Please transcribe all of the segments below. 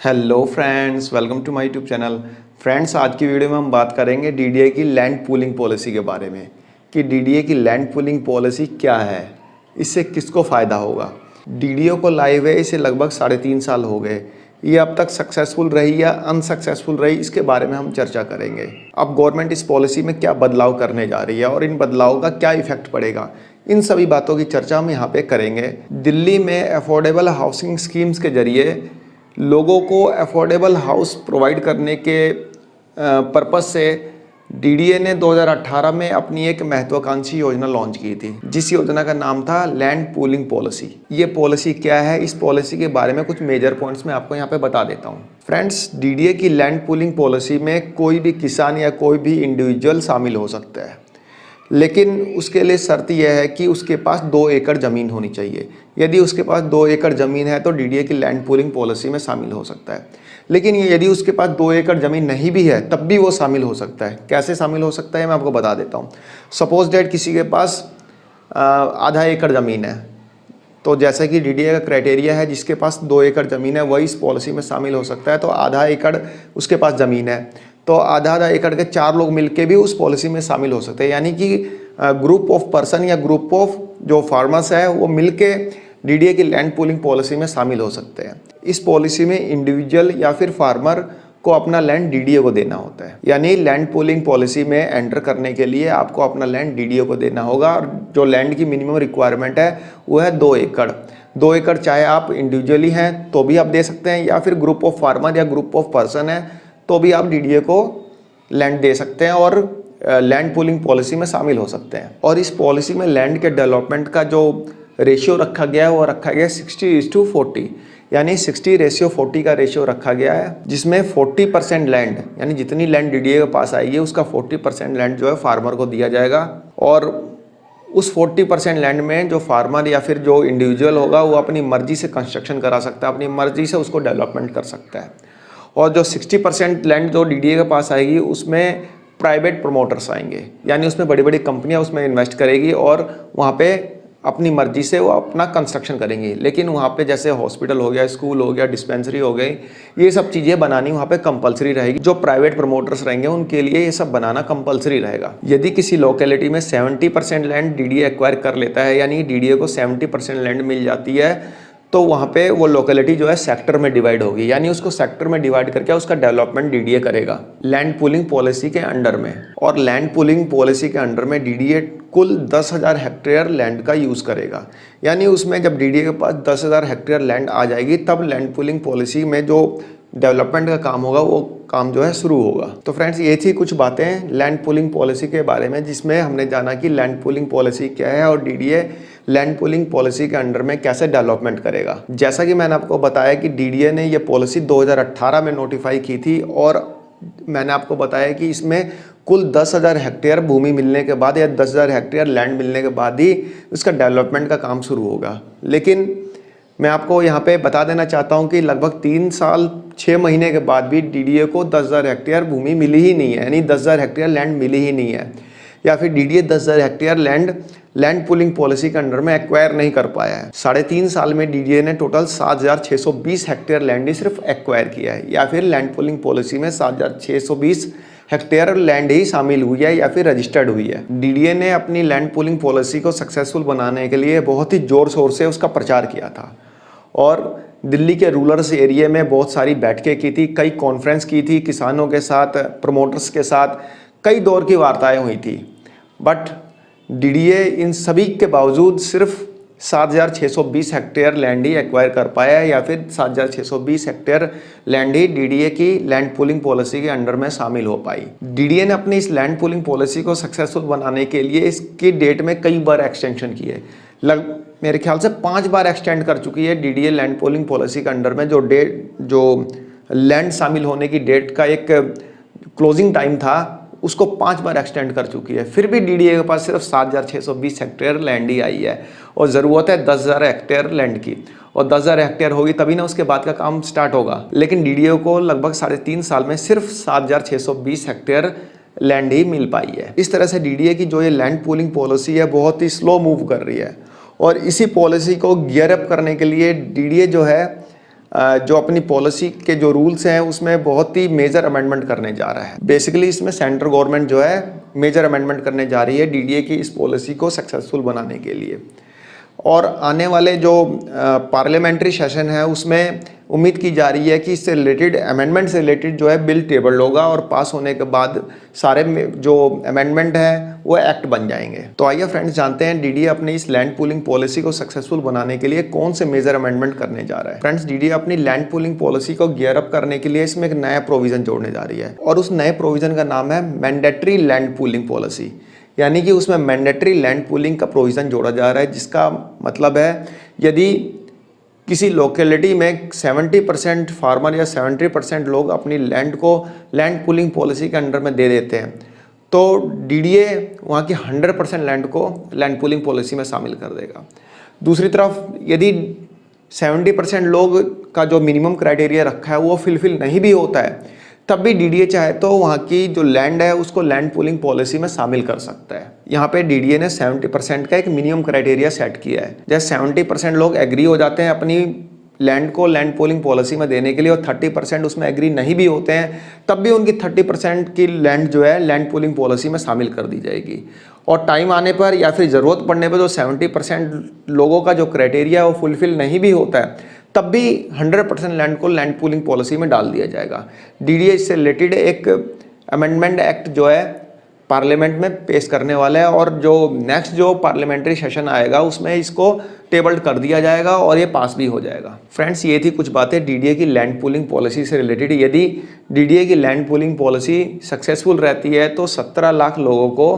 Hello friends, welcome to my YouTube channel. Friends, आज की video में हम बात करेंगे डीडीए की लैंड पूलिंग पॉलिसी के बारे में कि डीडीए की लैंड पूलिंग पॉलिसी क्या है, इससे किसको फ़ायदा होगा। डीडीए को लाइव है इसे लगभग 3.5 साल हो गए। ये अब तक सक्सेसफुल रही या अनसक्सेसफुल रही, इसके बारे में हम चर्चा करेंगे। अब गवर्नमेंट इस पॉलिसी में क्या बदलाव करने जा रही है और इन बदलाव का क्या इफेक्ट पड़ेगा, इन सभी बातों की चर्चा हम यहाँ पे करेंगे। दिल्ली में अफोर्डेबल हाउसिंग स्कीम्स के जरिए लोगों को अफोर्डेबल हाउस प्रोवाइड करने के पर्पस से डीडीए ने 2018 में अपनी एक महत्वाकांक्षी योजना लॉन्च की थी, जिस योजना का नाम था लैंड पूलिंग पॉलिसी। ये पॉलिसी क्या है, इस पॉलिसी के बारे में कुछ मेजर पॉइंट्स मैं आपको यहाँ पे बता देता हूँ। फ्रेंड्स, डीडीए की लैंड पूलिंग पॉलिसी में कोई भी किसान या कोई भी इंडिविजुअल शामिल हो सकता है, लेकिन उसके लिए शर्त यह है कि उसके पास 2 एकड़ ज़मीन होनी चाहिए। यदि उसके पास 2 एकड़ ज़मीन है तो डीडीए की लैंड पूलिंग पॉलिसी में शामिल हो सकता है। लेकिन यदि उसके पास 2 एकड़ ज़मीन नहीं भी है तब भी वो शामिल हो सकता है। कैसे शामिल हो सकता है मैं आपको बता देता हूँ। सपोज दैट किसी के पास आधा एकड़ ज़मीन है, तो जैसा कि डीडीए का क्राइटेरिया है जिसके पास 2 एकड़ ज़मीन है वही इस पॉलिसी में शामिल हो सकता है। तो आधा एकड़ उसके पास ज़मीन है तो आधा एकड़ के 4 लोग मिलके भी उस पॉलिसी में शामिल हो सकते हैं। यानी कि ग्रुप ऑफ पर्सन या ग्रुप ऑफ जो फार्मर्स है वो मिलके डीडीए की लैंड पूलिंग पॉलिसी में शामिल हो सकते हैं। इस पॉलिसी में इंडिविजुअल या फिर फार्मर को अपना लैंड डीडीए को देना होता है। यानी लैंड पूलिंग पॉलिसी में एंटर करने के लिए आपको अपना लैंड डीडीए को देना होगा और जो लैंड की मिनिमम रिक्वायरमेंट है वो है 2 एकड़। 2 एकड़ चाहे आप इंडिविजुअली हैं तो भी आप दे सकते हैं या फिर ग्रुप ऑफ फार्मर या ग्रुप ऑफ पर्सन है तो भी आप डीडीए को लैंड दे सकते हैं और लैंड पूलिंग पॉलिसी में शामिल हो सकते हैं। और इस पॉलिसी में लैंड के डेवलपमेंट का जो रेशियो रखा गया है वो रखा गया है 60:40, यानी 60:40 का रेशियो रखा गया है, जिसमें 40% लैंड यानी जितनी लैंड डीडीए के पास आएगी उसका 40% लैंड जो है फार्मर को दिया जाएगा। और उस 40% लैंड में जो फार्मर या फिर जो इंडिविजुअल होगा वो अपनी मर्जी से कंस्ट्रक्शन करा सकता है, अपनी मर्जी से उसको डेवलपमेंट कर सकता है। और जो 60% लैंड जो डीडीए के पास आएगी उसमें प्राइवेट प्रमोटर्स आएंगे, यानी उसमें बड़ी बड़ी कंपनियां उसमें इन्वेस्ट करेगी और वहाँ पे अपनी मर्जी से वो अपना कंस्ट्रक्शन करेंगी। लेकिन वहाँ पे जैसे हॉस्पिटल हो गया, स्कूल हो गया, डिस्पेंसरी हो गई, ये सब चीज़ें बनानी वहाँ पे कंपलसरी रहेगी। जो प्राइवेट प्रमोटर्स रहेंगे उनके लिए ये सब बनाना कंपलसरी रहेगा। यदि किसी लोकेलिटी में 70% लैंड डीडीए एक्वायर कर लेता है, यानी डीडीए को 70% लैंड मिल जाती है, तो वहाँ पे वो लोकेलिटी जो है सेक्टर में डिवाइड होगी, यानी उसको सेक्टर में डिवाइड करके उसका डेवलपमेंट डीडीए करेगा लैंड पूलिंग पॉलिसी के अंडर में। और लैंड पूलिंग पॉलिसी के अंडर में डीडीए कुल 10,000 हेक्टेयर लैंड का यूज़ करेगा। यानी उसमें जब डीडीए के पास 10,000 हेक्टेयर लैंड आ जाएगी तब लैंड पूलिंग पॉलिसी में जो डेवलपमेंट का काम होगा वो काम जो है शुरू होगा। तो फ्रेंड्स, ये थी कुछ बातें लैंड पूलिंग पॉलिसी के बारे में, जिसमें हमने जाना कि लैंड पूलिंग पॉलिसी क्या है और डीडीए लैंड पूलिंग पॉलिसी के अंडर में कैसे डेवलपमेंट करेगा। जैसा कि मैंने आपको बताया कि डीडीए ने ये पॉलिसी 2018 में नोटिफाई की थी और मैंने आपको बताया कि इसमें कुल 10,000 हेक्टेयर भूमि मिलने के बाद या 10,000 हेक्टेयर लैंड मिलने के बाद ही उसका डेवलपमेंट का काम शुरू होगा। लेकिन मैं आपको यहाँ पे बता देना चाहता हूँ कि लगभग 3 साल 6 महीने के बाद भी डीडीए को 10,000 हेक्टेयर भूमि मिली ही नहीं है, यानी 10,000 हेक्टेयर लैंड मिली ही नहीं है, या फिर DDA 10,000 hectare land pooling policy के अंडर में एक्वायर नहीं कर पाया है। 3.5 साल में डीडीए ने टोटल 7,620 हेक्टेयर लैंड ही सिर्फ एक्वायर किया है, या फिर लैंड पूलिंग पॉलिसी में 7,620 हेक्टेयर लैंड ही शामिल हुई है या फिर रजिस्टर्ड हुई है। डीडीए ने अपनी लैंड पूलिंग पॉलिसी को सक्सेसफुल बनाने के लिए बहुत ही जोर शोर से उसका प्रचार किया था और दिल्ली के रूरल एरिया में बहुत सारी बैठकें की थी, कई कॉन्फ्रेंस की थी, किसानों के साथ, प्रमोटर्स के साथ कई दौर की वार्ताएं हुई थी। बट डीडीए इन सभी के बावजूद सिर्फ 7,620 हेक्टेयर लैंड ही एक्वायर कर पाया है, या फिर 7,620 हेक्टेयर लैंड ही डीडीए की लैंड पूलिंग पॉलिसी के अंडर में शामिल हो पाई। डीडीए ने अपनी इस लैंड पूलिंग पॉलिसी को सक्सेसफुल बनाने के लिए इसकी डेट में कई बार एक्सटेंशन की है। मेरे ख्याल से 5 बार एक्सटेंड कर चुकी है डीडीए लैंड पूलिंग पॉलिसी के अंडर में। जो लैंड शामिल होने की डेट का एक क्लोजिंग टाइम था उसको 5 बार एक्सटेंड कर चुकी है, फिर भी डीडीए के पास सिर्फ 7,620 हेक्टेयर लैंड ही आई है और ज़रूरत है 10,000 हेक्टेयर लैंड की, और 10,000 हेक्टेयर होगी तभी ना उसके बाद का काम स्टार्ट होगा। लेकिन डीडीए को लगभग 3.5 साल में सिर्फ 7,620 हेक्टेयर लैंड ही मिल पाई है। इस तरह से डीडीए की जो ये लैंड पूलिंग पॉलिसी है बहुत ही स्लो मूव कर रही है और इसी पॉलिसी को गियर अप करने के लिए डीडीए जो है जो अपनी पॉलिसी के जो रूल्स हैं उसमें बहुत ही मेजर अमेंडमेंट करने जा रहा है। बेसिकली इसमें सेंट्रल गवर्नमेंट जो है मेजर अमेंडमेंट करने जा रही है डीडीए की इस पॉलिसी को सक्सेसफुल बनाने के लिए। और आने वाले जो पार्लियामेंट्री सेशन है उसमें उम्मीद की जा रही है कि इससे रिलेटेड अमेंडमेंट से रिलेटेड जो है बिल टेबल होगा और पास होने के बाद सारे जो अमेंडमेंट है वो एक्ट बन जाएंगे। तो आइए फ्रेंड्स जानते हैं डीडीए अपनी इस लैंड पूलिंग पॉलिसी को सक्सेसफुल बनाने के लिए कौन से मेजर अमेंडमेंट करने जा रहा है। फ्रेंड्स डीडीए अपनी लैंड पूलिंग पॉलिसी को गियर अप करने के लिए इसमें एक नया प्रोविजन जोड़ने जा रही है और उस नए प्रोविजन का नाम है मैंडेटरी लैंड पूलिंग पॉलिसी। यानी कि उसमें मैंडेटरी लैंड पूलिंग का प्रोविज़न जोड़ा जा रहा है, जिसका मतलब है यदि किसी लोकेलिटी में 70% फार्मर या 70% लोग अपनी लैंड को लैंड पूलिंग पॉलिसी के अंडर में दे देते हैं तो डीडीए वहाँ की 100% लैंड को लैंड पूलिंग पॉलिसी में शामिल कर देगा। दूसरी तरफ यदि 70% लोग का जो मिनिमम क्राइटेरिया रखा है वो फिलफिल नहीं भी होता है तब भी डीडीए चाहे तो वहाँ की जो लैंड है उसको लैंड पूलिंग पॉलिसी में शामिल कर सकता है। यहाँ पे डीडीए ने 70% का एक मिनिमम क्राइटेरिया सेट किया है। जैसे 70% लोग एग्री हो जाते हैं अपनी लैंड को लैंड पूलिंग पॉलिसी में देने के लिए और 30% उसमें एग्री नहीं भी होते हैं तब भी उनकी 30% की लैंड जो है लैंड पूलिंग पॉलिसी में शामिल कर दी जाएगी। और टाइम आने पर या फिर ज़रूरत पड़ने पर जो 70% लोगों का जो क्राइटेरिया है वो फुलफिल नहीं भी होता है तब भी 100% लैंड को लैंड पूलिंग पॉलिसी में डाल दिया जाएगा। डीडीए इससे रिलेटेड एक अमेंडमेंट एक्ट जो है पार्लियामेंट में पेश करने वाला है और जो नेक्स्ट जो पार्लियामेंट्री सेशन आएगा उसमें इसको टेबल्ड कर दिया जाएगा और ये पास भी हो जाएगा। फ्रेंड्स ये थी कुछ बातें डीडीए की लैंड पूलिंग पॉलिसी से रिलेटेड। यदि डीडीए की लैंड पूलिंग पॉलिसी सक्सेसफुल रहती है तो 17 लाख लोगों को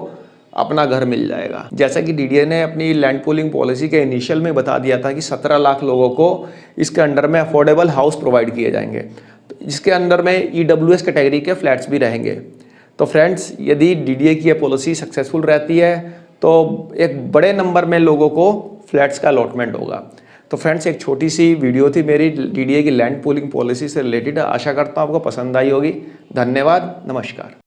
अपना घर मिल जाएगा। जैसा कि डीडीए ने अपनी लैंड पूलिंग पॉलिसी के इनिशियल में बता दिया था कि 17 लाख लोगों को इसके अंडर में अफोर्डेबल हाउस प्रोवाइड किए जाएंगे, जिसके अंदर में ईडब्ल्यूएस कैटेगरी के फ्लैट्स भी रहेंगे। तो फ्रेंड्स यदि डीडीए की यह पॉलिसी सक्सेसफुल रहती है तो एक बड़े नंबर में लोगों को फ्लैट्स का अलॉटमेंट होगा। तो फ्रेंड्स एक छोटी सी वीडियो थी मेरी डीडीए की लैंड पूलिंग पॉलिसी से रिलेटेड। आशा करता हूँ आपको पसंद आई होगी। धन्यवाद, नमस्कार।